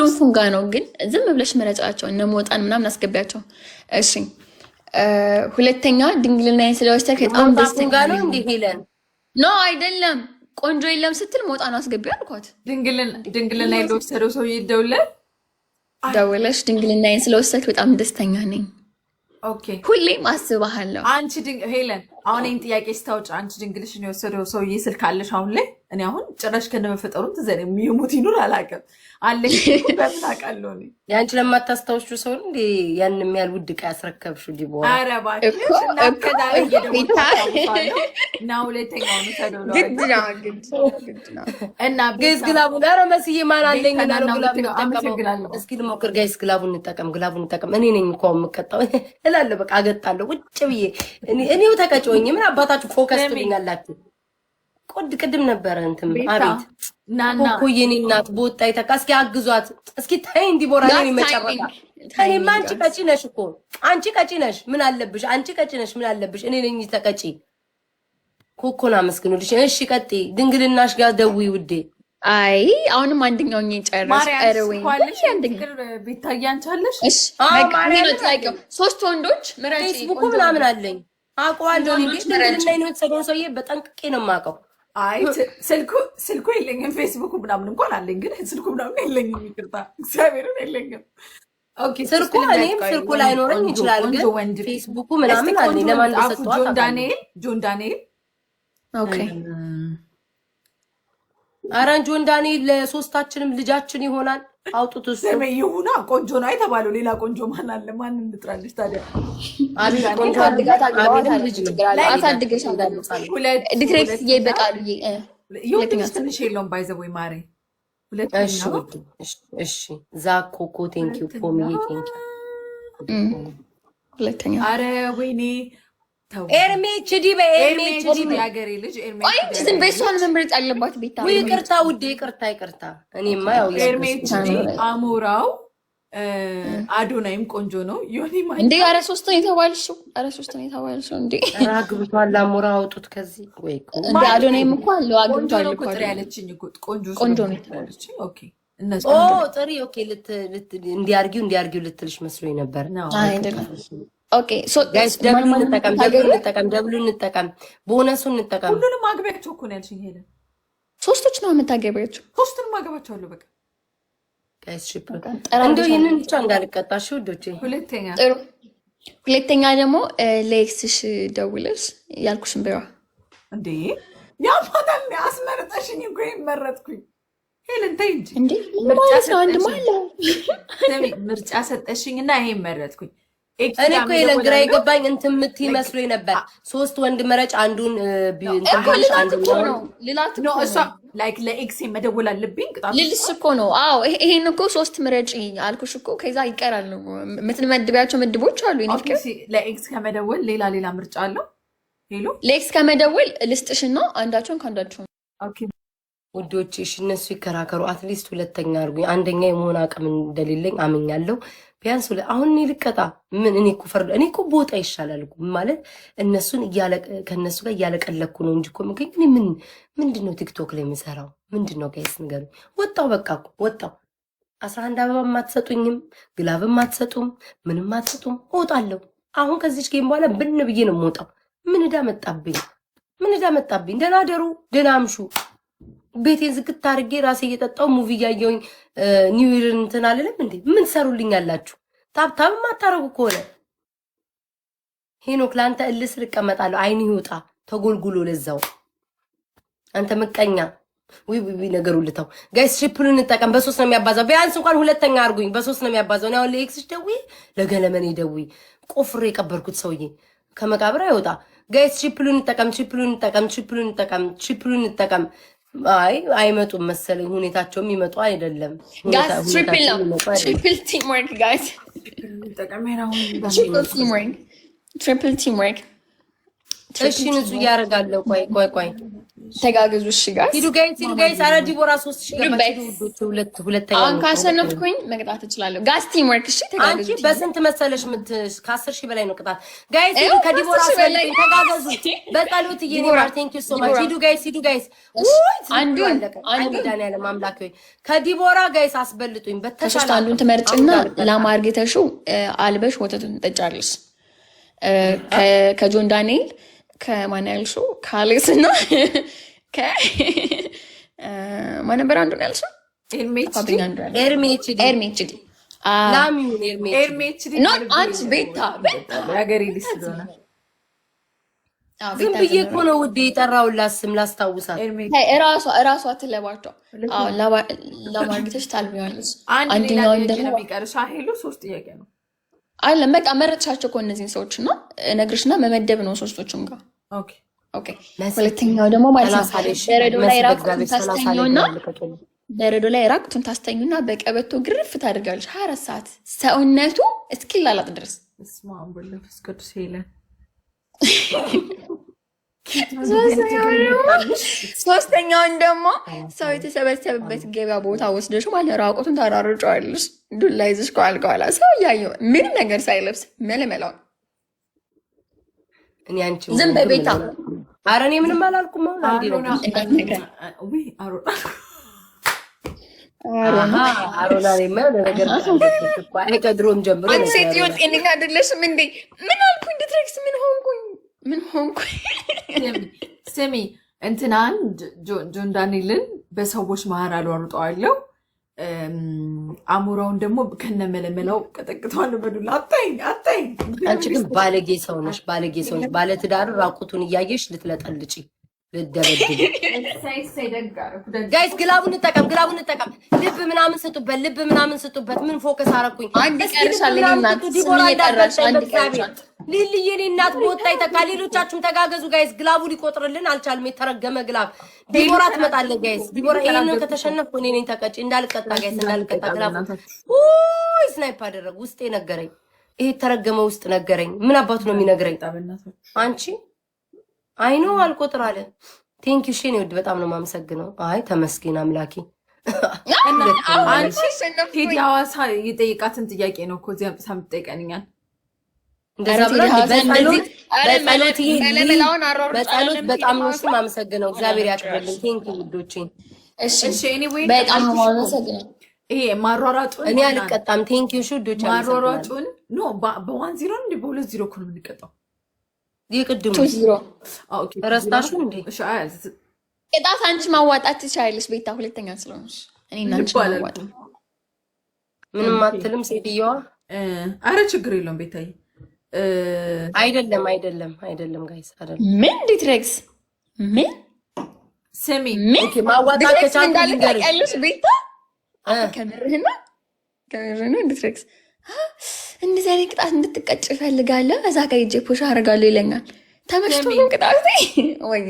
ሁሉም ፉንጋ ነው፣ ግን ዝም ብለሽ መረጫቸው እነ ሞጣን ምናምን አስገቢያቸው። እሺ ሁለተኛ ድንግልናዬን ስለወሰድክ በጣም ደስተኛ ነው እንዴ ሄለን? ኖ አይደለም፣ ቆንጆ የለም ስትል ሞጣን አስገቢው አልኳት። ድንግልናዬን ለወሰደው ሰው ደውለሽ ድንግልናዬን ስለወሰድክ በጣም ደስተኛ ነኝ፣ ኦኬ ሁሌም አስብሃለሁ። አንቺ ሄለን አሁን ይህን ጥያቄ ስታውጭ አንቺ ድንግልሽን የወሰደው ሰውዬ ስልክ አለሽ አሁን ላይ? እኔ አሁን ጭራሽ ከነመፈጠሩ ትዘን የሚሙት ይኑር አላውቅም አለሽ። በምን አውቃለሁ እኔ ያንቺ ለማታስታውሹ ሰው እንዴ ያን የሚያል ውድ ዕቃ ያስረከብሽው ዲቦ? ኧረ እባክሽ እና ሁለተኛው እና ጋይስ ግላቡን ኧረ መስዬ ማን አለኝ እና ግላቡን እስኪ ልሞክር ጋይስ። ግላቡን እንጠቀም። እኔ ነኝ እኮ የምቀጣው እላለሁ። በቃ አገጣለሁ ቁጭ ብዬ እኔው ተቀጮኝ። ምን አባታችሁ ፎከስ ትልኛላችሁ? ቅድም ነበረ እንትን አቤት ኮኮ የኔ እናት በወጣ ይተካ። እስኪ አግዟት እስኪ ታይ እንዲቦራ ነው የሚመጨረሻ። እኔማ አንቺ ቀጪ ነሽ እኮ አንቺ ቀጪ ነሽ። ምን አለብሽ አንቺ ቀጪ ነሽ። ምን አለብሽ? እኔ ነኝ ተቀጪ። ኮኮና መስግኑልሽ። እሺ ቀጤ ድንግልናሽ ጋር ደውይ ውዴ። አይ አሁንም አንደኛው እኛ ጨረስ ቀረወኝ ቤታያንቻለሽ። እሺ ሶስት ወንዶች ምረጪ። ፌስቡክ ምናምን አለኝ አውቀዋለሁ። እኔ ድንግልና ነው የተሰደው ሰውዬ በጠንቅቄ ነው የማውቀው። አይ ስልኩ የለኝም። ፌስቡክ ምናምን እንኳን አለኝ፣ ግን ስልኩ ምናምን የለኝም። ይቅርታ እግዚአብሔርን የለኝም። ኦኬ ስልኩ እኔም ስልኩ ላይኖረኝ ይችላል፣ ግን ፌስቡኩ ምናምን አለኝ። ለማን እንደሰጠው ጆን ዳንኤል ኦኬ። ኧረ ጆን ዳንኤል ለሶስታችንም ልጃችን ይሆናል። አውጡት እሱ ይሁና። ቆንጆ ነው አይተባለው። ሌላ ቆንጆ ማን አለ? ማን እንጥራለሽ ታዲያ? አቤት ቆንጆ ትንሽ የለውም ባይዘው ወይ ማሬ። እሺ ዛኮኮ ቴንኪው ፖሚዬ ቴንኪው። ሁለተኛ አረ ወይኔ ኤርሜችዲ የሀገሬ ልጅ ዝም በይ። እሷን መምረጥ አለባት ቤታ። ይቅርታ ውዴ ይቅርታ። እኔማ ያው ኤርሜችዲ አሞራው አዶናይም ቆንጆ ነው። እንዴ ኧረ ሶስት ነው የተባልሽው። እንዴ አግብቷል። አሞራ አውጡት ከዚህ ወይ እንዴ አዶናይም እኮ አለው አግብቷል እኮ ያለችኝ እኮ ቆንጆ ነው የተባለች። ኦኬ ጥሪ ኦኬ እንዲያርጊው ልትልሽ መስሎኝ ነበር። አይደለም ኦኬ ጋይስ ደብሉ እንጠቀም፣ ቦነሱን እንጠቀም። ሁሉንም አግቢያቸው እኮ ነው ያልሽኝ ሄለን። ሶስቶች ነው የምታገቢያቸው? ሶስቱንም አገባቸዋለሁ በቃ ጋይስ እንደው ይህንን ብቻ እንዳልቀጣሽ ውዶቼ። ሁለተኛ ደግሞ ለኤክስሽ ደውለሽ ያልኩሽን በይዋ። እንዴ ያማታል። አስመረጠሽኝ እኮ መረጥኩኝ። ሄለን ተይ እንጂ ምርጫ ሰጠሽኝ እና ይሄን መረጥኩኝ። እኔ እኮ ሄለን ግራ የገባኝ እንትን የምትይ መስሎኝ ነበር። ሶስት ወንድ መረጭ አንዱን እሷ ላይክ ለኤክስ መደወል አለብኝ ልልሽ እኮ ነው። አዎ ይሄን እኮ ሶስት ምረጭ አልኩሽ እኮ። ከዛ ይቀራል ነው የምትመድቢያቸው ምድቦች አሉ። ለኤክስ ከመደወል ሌላ ምርጫ አለው። ሄሎ ለኤክስ ከመደወል ልስጥሽና አንዳቸውን ከአንዳቸው ውዶች። እሺ እነሱ ይከራከሩ። አትሊስት ሁለተኛ አድርጉኝ። አንደኛ የመሆን አቅም እንደሌለኝ አምኛለሁ። ቢያንስ አሁን እኔ ልቀጣ ምን? እኔ እኮ ቦታ ይሻላል ማለት እነሱን ከእነሱ ጋር እያለቀለኩ ነው እንጂ እኮ ምገኝ እኔ ምንድን ነው ቲክቶክ ላይ የምሰራው? ምንድን ነው ጋይስ ንገሩኝ። ወጣው በቃ ወጣው። 11 አበባ አትሰጡኝም፣ ግላብም አትሰጡም፣ ምንም አትሰጡም። እወጣለሁ አሁን ከዚች ጌም በኋላ ብን ብዬ ነው የምወጣው። ምን ዕዳ መጣብኝ? ደህና ደሩ፣ ደህና አምሹ። ቤቴን ዝግት አድርጌ ራሴ እየጠጣው ሙቪ እያየሁኝ ኒው ይር እንትን አልልም እንዴ? ምን ሰሩልኝ ያላችሁ? ታብታብ ማታረጉ ከሆነ ሄኖክ ለአንተ እልስር እቀመጣለሁ። አይን ይውጣ ተጎልጉሎ ለዛው አንተ ምቀኛ። ወይ ነገሩ ልተው ጋይስ። ትሪፕሉን እንጠቀም። በሶስት ነው የሚያባዛው። ቢያንስ እንኳን ሁለተኛ አድርጉኝ። በሶስት ነው የሚያባዛው። ነው ለኤክስሽ ደውይ፣ ለገለመኔ ደውይ። ቆፍሬ የቀበርኩት ሰውዬ ከመቃብር አይወጣ። ጋይስ ትሪፕሉን እንጠቀም። አይ አይመጡም መሰለኝ። ሁኔታቸውም ይመጡ አይደለም። ትሪፕል ቲምወርክ ጋይስ፣ ትሪፕል ቲምወርክ። እሺ ንጹህ እያደረጋለሁ። ቆይ ተጋገዙ። እሺ ሂዱ ጋይስ ኧረ ዲቦራ 3000 ገባች ውዶች ሁለተኛ አሁን ካሰነፍኩኝ መቅጣት እችላለሁ ጋስ ቲም ወርክ እሺ ተጋገዙ አንቺ በስንት መሰለሽ ከ10000 በላይ ነው ቅጣት ጋይስ ሂዱ ከዲቦራ በላይ ተጋገዙ በጸሎት ይየኔ ቴንክ ዩ ሶ ማች ሂዱ ጋይስ አንዱ ዳንኤል ማምላክ ወይ ከዲቦራ ጋይስ አስበልጡኝ በተሻለ አንዱን ትመርጭና ላማርጌተሹ አልበሽ ወተቱን ትጠጫለሽ ከጆን ዳንኤል ከማን ያልሽው ከአሌክስ እና ማን ነበር አንዱን ያልሽው? ኤርሜችዲ አንቺ ቤታ ዝም ብዬ እኮ ነው ውዴ የጠራሁላት ስም ላስታውሳት። እራሷ ትለባቸው ለማርጌቶች ታልቢዋለች። አንደኛውን ደግሞ ሄሉ 3 ጥያቄ ነው አለም በቃ መረጥሻቸው እኮ እነዚህን ሰዎች እና ነግርሽና መመደብ ነው ሶስቶቹም ጋር። ኦኬ ሁለተኛው ደግሞ ማለት ነው በረዶ ላይ ራቁቱን ታስተኙና በቀበቶ ግርፍ ታደርጋለች 24 ሰዓት ሰውነቱ እስኪላላጥ ድረስ። ሶስተኛውን ደግሞ ሰው የተሰበሰበበት ገበያ ቦታ ወስደሽ ማለት ራቁቱን ታራርጫዋለሽ። ዱላ ይዘሽ ከኋላ ሰው እያየው ምንም ነገር ሳይለብስ መለመላውን እኔ አንቺ ዝም በቤታ ኧረ እኔ ምንም አላልኩም። ከድሮም ጀምሮ ሴትዮ ጤነኛ አይደለሽም እንዴ? ምን አልኩኝ? እንድትረክስ ምን ሆንኩኝ? ስሚ እንትናን ጆን ዳንኤልን በሰዎች መሀል አሯሩጠዋለሁ። አሞራውን ደግሞ ከነመለመላው ቀጠቅጠዋለሁ በዱላ። አታይኝ። አንቺ ግን ባለጌ ሰው ነሽ። ባለትዳር ራቁቱን እያየሽ ልትለጠልጪ ልደበድብ። ጋይስ ግላቡን እንጠቀም። ልብ ምናምን ስጡበት። ምን ፎከስ አረኩኝ? ሊልዬ እኔ እናት በወጣ ይተካ። ሌሎቻችሁም ተጋገዙ ጋይስ። ግላቡ ሊቆጥርልን አልቻልም። የተረገመ ግላብ። ዲቦራ ትመጣለህ ጋይስ። ዲቦራ ይሄንን ከተሸነፍኩ እኔ ነኝ ተቀጭ። እንዳልቀጣ ጋይስ እንዳልቀጣ። ግላቡ ስናይፕ አደረግ። ውስጤ ነገረኝ። ይሄ ተረገመ ውስጥ ነገረኝ። ምን አባቱ ነው የሚነግረኝ? አንቺ አይኖ አልቆጥር አለ። ቴንክ ዩ ሼን ይወድ በጣም ነው የማመሰግነው። አይ ተመስገን አምላኬ። አንቺ ቴዲ ሐዋሳ የጠይቃትን ጥያቄ ነው እኮ እዚህ አምጥታ የምትጠይቀንኛል። በጸሎት በጣም ነው እሱም አመሰግነው። እግዚአብሔር ያክብርልኝ። ቴንክ ዩ ውዶቼ። እሺ ኤኒዌይ በጣም አመሰግናለሁ። ይሄ ማሯሯጡን እኔ አልቀጣም። ቴንክ ዩ ውዶቼ። ማሯሯጡን ኖ በ1-0 እንደ በ2-0 እኮ ነው የምንቀጣው። ይቅድም ረስታሹ እንዴ? ቅጣት አንቺ ማዋጣት ትችላለሽ ቤታ፣ ሁለተኛ ስለሆንሽ እኔ እና አንቺ ማዋጣት ምንም አትልም ሴትዮዋ። አረ ችግር የለውም ቤታዬ። አይደለም ጋይስ አይደለም። ምን ዲትሬክስ ምን ስሚ ማዋጣት ከቻልሽ ቤታ ከምርህና ዲትሬክስ እንደዚህ አይነት ቅጣት እንድትቀጭ እፈልጋለሁ። እዛ ጋር ሂጅ ፑሽ አደርጋለሁ ይለኛል። ተመችቶ ነው ቅጣት ወይ?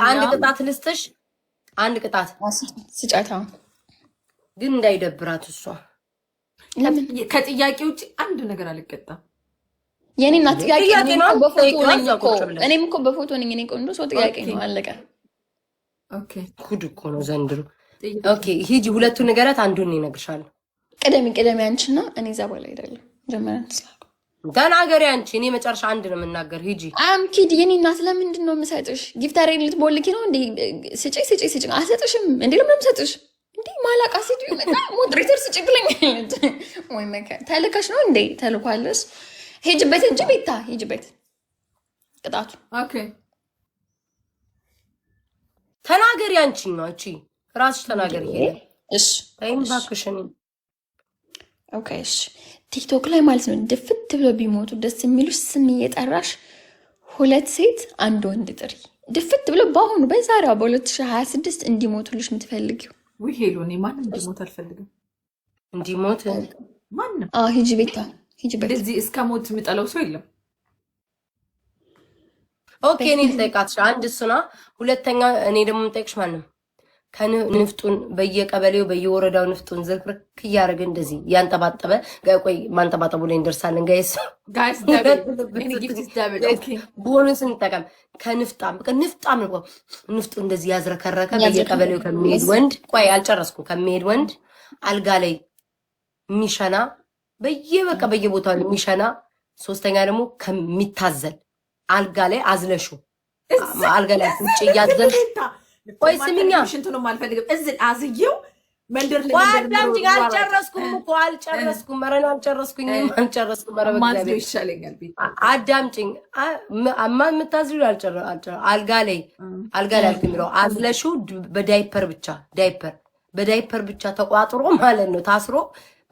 አንድ ቅጣት ልስጥሽ። አንድ ቅጣት ስጫታ ግን እንዳይደብራት እሷ። ከጥያቄ ውጭ አንድ ነገር አልቀጣም። የኔ እናት ጥያቄ ነው። በፎቶ ነኝ እኮ እኔም እኮ በፎቶ ነኝ። እኔ ቆንጆ ሰው ጥያቄ ነው አለቀ። ኦኬ ጉድ እኮ ነው ዘንድሮ። ኦኬ ሂጂ፣ ሁለቱን ንገረት፣ አንዱን እነግርሻለሁ። ቅደሚ አንቺና እኔ እዛ በኋላ ሄዳለሁ። ጀመረን ስላልኩ ተናገሪ አንቺ። እኔ መጨረሻ አንድ ነው የምናገር። ሂጂ። አም ኪድ የኔ እናት ለምንድን ነው የምሰጥሽ? ጊፍታሬን ልትቦልኪ ነው እንዴ? ስጪኝ። አልሰጥሽም እንዴ? ለምን የምሰጥሽ እንዴ? ማላቃ ሲዱ ይመጣ ሞዴሬተር ስጪኝ ብለኛለች። ወይ መከ ተልከሽ ነው እንዴ? ተልኳለሽ። ሂጂበት እንጂ ቤታ ሂጂበት። ቅጣቱ ኦኬ። ተናገሪ አንቺ ነው አንቺ ራስሽ ተናገሪ። እሺ ታይም ባክሽን። ኦኬ እሺ። ቲክቶክ ላይ ማለት ነው ድፍት ብሎ ቢሞቱ ደስ የሚሉሽ ስም እየጠራሽ 2 ሴት 1 ወንድ ጥሪ። ድፍት ብሎ በአሁኑ በዛሬዋ በ2026 እንዲሞቱልሽ የምትፈልጊው? ወይ ሄሎ፣ እኔ ማንም እንዲሞት አልፈልግም። እንዲሞት ማንም? ሂጂ ቤታ ሂጂበት። እዚህ እስከ ሞት የሚጠላው ሰው የለም። ኦኬ እኔ ልጠይቃትሽ። አንድ እሱና ሁለተኛ እኔ ደግሞ የምጠይቅሽ ማንም ከንፍጡን በየቀበሌው በየወረዳው ንፍጡን ዝርክርክ እያደረገ እንደዚህ ያንጠባጠበ ቆይ ማንጠባጠቡ ላይ እንደርሳለን ጋይስ ቦኑስ እንጠቀም ከንፍጣም በቃ ንፍጣም ነው ንፍጡ እንደዚህ ያዝረከረከ በየቀበሌው ከሚሄድ ወንድ ቆይ አልጨረስኩም ከሚሄድ ወንድ አልጋ ላይ ሚሸና በየበቃ በየቦታው የሚሸና ሶስተኛ ደግሞ ከሚታዘል አልጋ ላይ አዝለሹ አልጋ ላይ ቁጭ እያዘልሽ ቆይ ስሚኛ ሽንቱንም አልፈልግም እዚህ አዝየው መንደር ለመንደር አልጨረስኩም እኮ አልጨረስኩም መረን አልጨረስኩኝም ማዝዶ ይሻለኛል ቤት አዳምጪኝ አማን የምታዝሉ አልጋ ላይ አልከሚለው አዝለሹ በዳይፐር ብቻ በዳይፐር ብቻ ተቋጥሮ ማለት ነው ታስሮ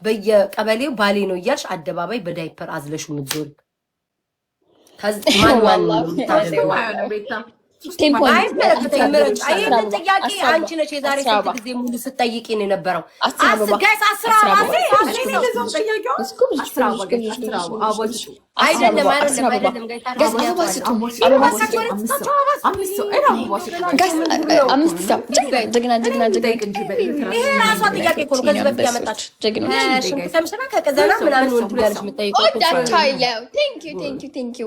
በየቀበሌው ባሌ ነው እያልሽ አደባባይ በዳይፐር አዝለሹ ምትዞል ማን ጥያቄ አንቺ ነሽ የዛሬ ስንት ጊዜ ሙሉ ስጠይቂን የነበረው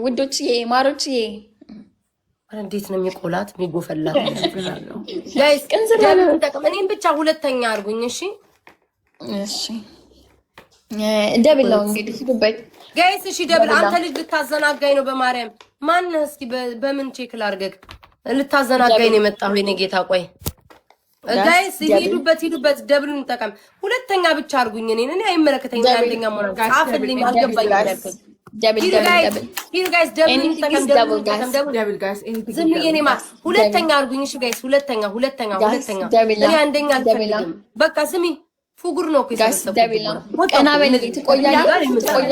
ውዶችዬ ማሮችዬ እንዴት ነው የሚቆላት የሚጎፈላት ጋይስ ቅንዝር እኔም ብቻ ሁለተኛ አርጉኝ እሺ ደብል ነው እንግዲህ ሂዱበት ጋይስ እሺ ደብል አንተ ልጅ ልታዘናጋኝ ነው በማርያም ማን እስኪ በምን ቼክ ላርገክ ልታዘናጋኝ ነው የመጣው የኔ ጌታ ቆይ ጋይስ ሂዱበት ደብሉን እንጠቀም ሁለተኛ ብቻ አርጉኝ እኔ አይመለከተኝም አንደኛ ሞራ ጻፍልኝ አልገባኝ ያልከኝ double guys double guys ዝም የኔማ ሁለተኛ አርጉኝ እሺ ጋይስ ሁለተኛ እኔ አንደኛ አልፈልግም በቃ ስሚ ፉጉር ነው እኮ ቀና በል ትቆያለህ